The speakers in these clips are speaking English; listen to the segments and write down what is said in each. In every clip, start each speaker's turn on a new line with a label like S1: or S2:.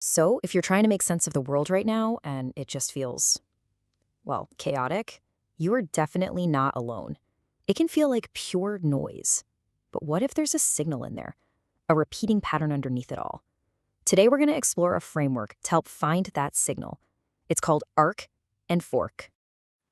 S1: So, if you're trying to make sense of the world right now and it just feels, well, chaotic, you are definitely not alone. It can feel like pure noise. But what if there's a signal in there, a repeating pattern underneath it all? Today, we're going to explore a framework to help find that signal. It's called Arc and Fork.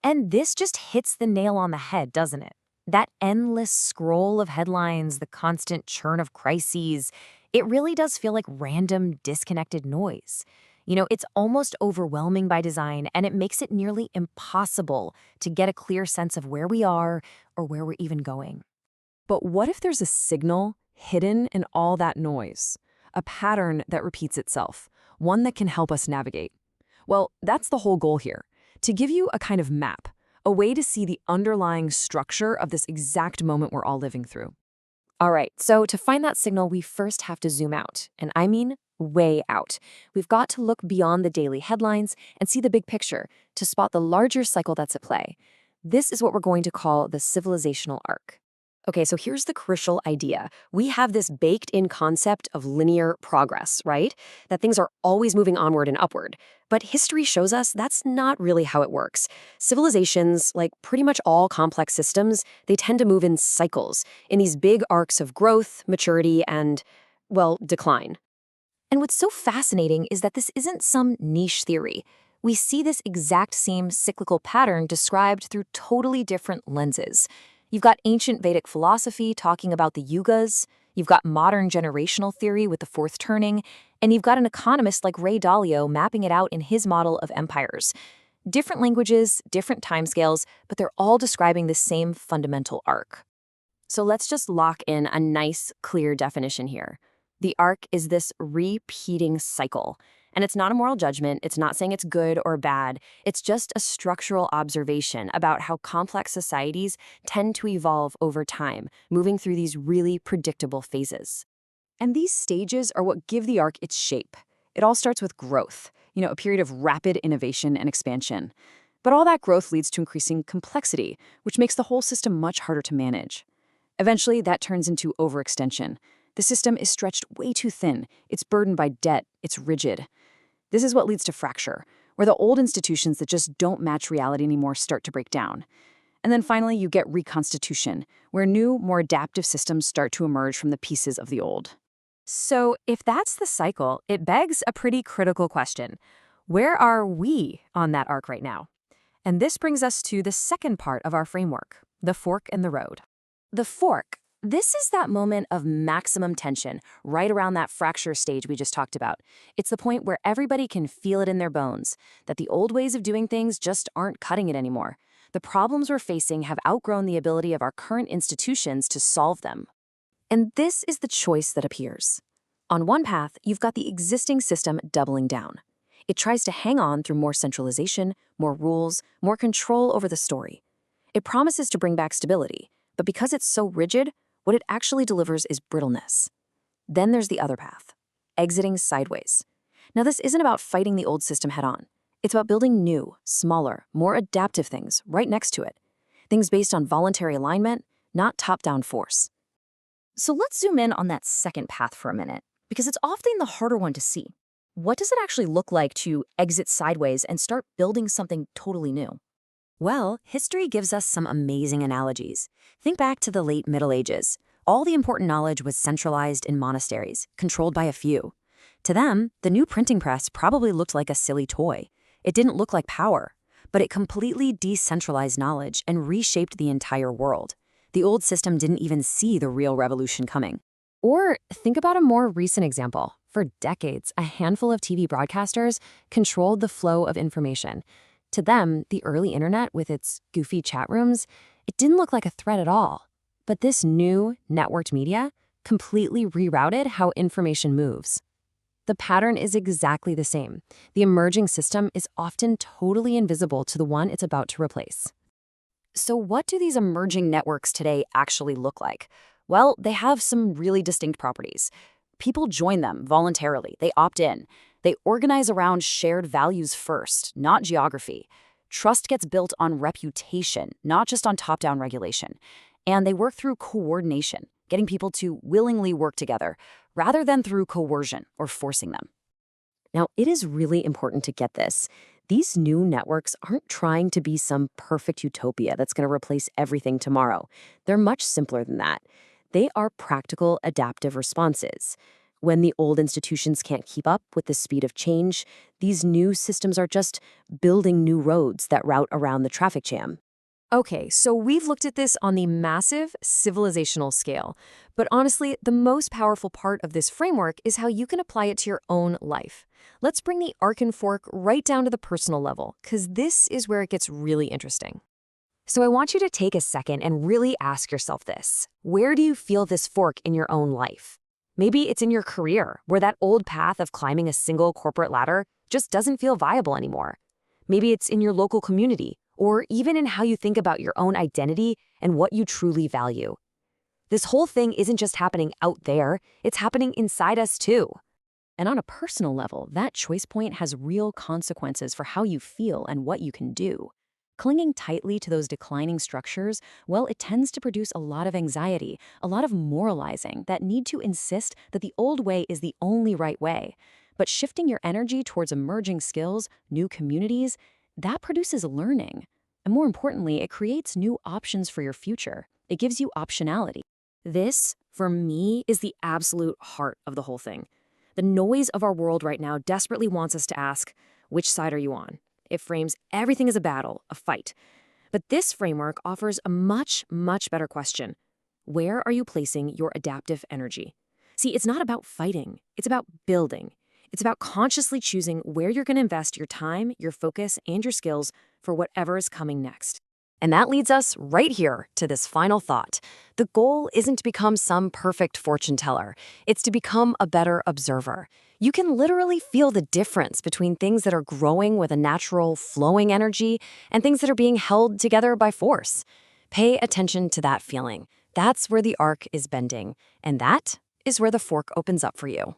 S1: And this just hits the nail on the head, doesn't it? That endless scroll of headlines, the constant churn of crises, it really does feel like random, disconnected noise. It's almost overwhelming by design, and it makes it nearly impossible to get a clear sense of where we are or where we're even going.
S2: But what if there's a signal hidden in all that noise? A pattern that repeats itself, one that can help us navigate. Well, that's the whole goal here, to give you a kind of map, a way to see the underlying structure of this exact moment we're all living through.
S1: All right, so to find that signal, we first have to zoom out, and I mean way out. We've got to look beyond the daily headlines and see the big picture to spot the larger cycle that's at play. This is what we're going to call the civilizational arc. Okay, so here's the crucial idea. We have this baked-in concept of linear progress, right? That things are always moving onward and upward. But history shows us that's not really how it works. Civilizations, like pretty much all complex systems, they tend to move in cycles, in these big arcs of growth, maturity, and, well, decline. And what's so fascinating is that this isn't some niche theory. We see this exact same cyclical pattern described through totally different lenses. You've got ancient Vedic philosophy talking about the yugas, you've got modern generational theory with the fourth turning, and you've got an economist like Ray Dalio mapping it out in his model of empires. Different languages, different timescales, but they're all describing the same fundamental arc. So let's just lock in a nice, clear definition here. The arc is this repeating cycle. And it's not a moral judgment, it's not saying it's good or bad, it's just a structural observation about how complex societies tend to evolve over time, moving through these really predictable phases.
S2: And these stages are what give the arc its shape. It all starts with growth, a period of rapid innovation and expansion. But all that growth leads to increasing complexity, which makes the whole system much harder to manage. Eventually, that turns into overextension. The system is stretched way too thin, it's burdened by debt, it's rigid. This is what leads to fracture, where the old institutions that just don't match reality anymore start to break down. And then finally, you get reconstitution, where new, more adaptive systems start to emerge from the pieces of the old.
S1: So, if that's the cycle, it begs a pretty critical question. Where are we on that arc right now? And this brings us to the second part of our framework, the fork in the road. The fork. This is that moment of maximum tension, right around that fracture stage we just talked about. It's the point where everybody can feel it in their bones, that the old ways of doing things just aren't cutting it anymore. The problems we're facing have outgrown the ability of our current institutions to solve them. And this is the choice that appears. On one path, you've got the existing system doubling down. It tries to hang on through more centralization, more rules, more control over the story. It promises to bring back stability, but because it's so rigid, what it actually delivers is brittleness. Then there's the other path, exiting sideways. Now, this isn't about fighting the old system head-on. It's about building new, smaller, more adaptive things right next to it. Things based on voluntary alignment, not top-down force. So let's zoom in on that second path for a minute, because it's often the harder one to see. What does it actually look like to exit sideways and start building something totally new? Well, history gives us some amazing analogies. Think back to the late Middle Ages. All the important knowledge was centralized in monasteries, controlled by a few. To them, the new printing press probably looked like a silly toy. It didn't look like power, but it completely decentralized knowledge and reshaped the entire world. The old system didn't even see the real revolution coming. Or think about a more recent example. For decades, a handful of TV broadcasters controlled the flow of information. To them, the early internet with its goofy chat rooms, it didn't look like a threat at all. But this new, networked media completely rerouted how information moves. The pattern is exactly the same. The emerging system is often totally invisible to the one it's about to replace. So what do these emerging networks today actually look like? Well, they have some really distinct properties. People join them voluntarily. They opt in. They organize around shared values first, not geography. Trust gets built on reputation, not just on top-down regulation. And they work through coordination, getting people to willingly work together, rather than through coercion or forcing them.
S2: Now, it is really important to get this. These new networks aren't trying to be some perfect utopia that's going to replace everything tomorrow. They're much simpler than that. They are practical, adaptive responses. When the old institutions can't keep up with the speed of change, these new systems are just building new roads that route around the traffic jam.
S1: Okay, so we've looked at this on the massive civilizational scale. But honestly, the most powerful part of this framework is how you can apply it to your own life. Let's bring the arc and fork right down to the personal level, because this is where it gets really interesting. So I want you to take a second and really ask yourself this. Where do you feel this fork in your own life? Maybe it's in your career, where that old path of climbing a single corporate ladder just doesn't feel viable anymore. Maybe it's in your local community, or even in how you think about your own identity and what you truly value. This whole thing isn't just happening out there, it's happening inside us too.
S2: And on a personal level, that choice point has real consequences for how you feel and what you can do. Clinging tightly to those declining structures, well, it tends to produce a lot of anxiety, a lot of moralizing that need to insist that the old way is the only right way. But shifting your energy towards emerging skills, new communities, that produces learning. And more importantly, it creates new options for your future. It gives you optionality. This, for me, is the absolute heart of the whole thing. The noise of our world right now desperately wants us to ask, which side are you on? It frames everything as a battle, a fight. But this framework offers a much, much better question. Where are you placing your adaptive energy? See, it's not about fighting. It's about building. It's about consciously choosing where you're going to invest your time, your focus, and your skills for whatever is coming next.
S1: And that leads us right here to this final thought. The goal isn't to become some perfect fortune teller. It's to become a better observer. You can literally feel the difference between things that are growing with a natural, flowing energy and things that are being held together by force. Pay attention to that feeling. That's where the arc is bending. And that is where the fork opens up for you.